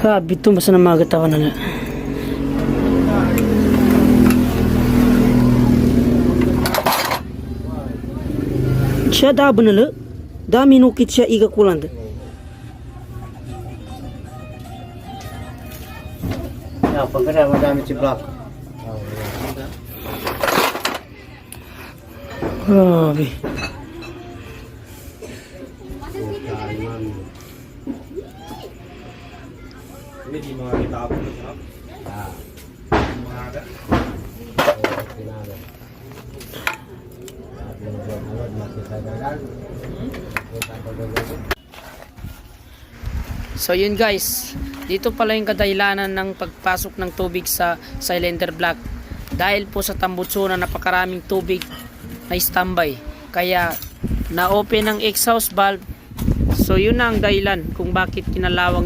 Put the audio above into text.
Grabe ito, basta na magatawan na. Siya dabo na la. Dami nukit siya iga kuland. Ya, pagkada madami si Black. Grabe. Ini di mga kitapon na siya. Mga aga. So yun guys, dito pala yung kadahilanan ng pagpasok ng tubig sa cylinder block. Dahil po sa tambutso na napakaraming tubig na standby. Kaya na-open ang exhaust valve. So yun na ang dahilan kung bakit kinalawang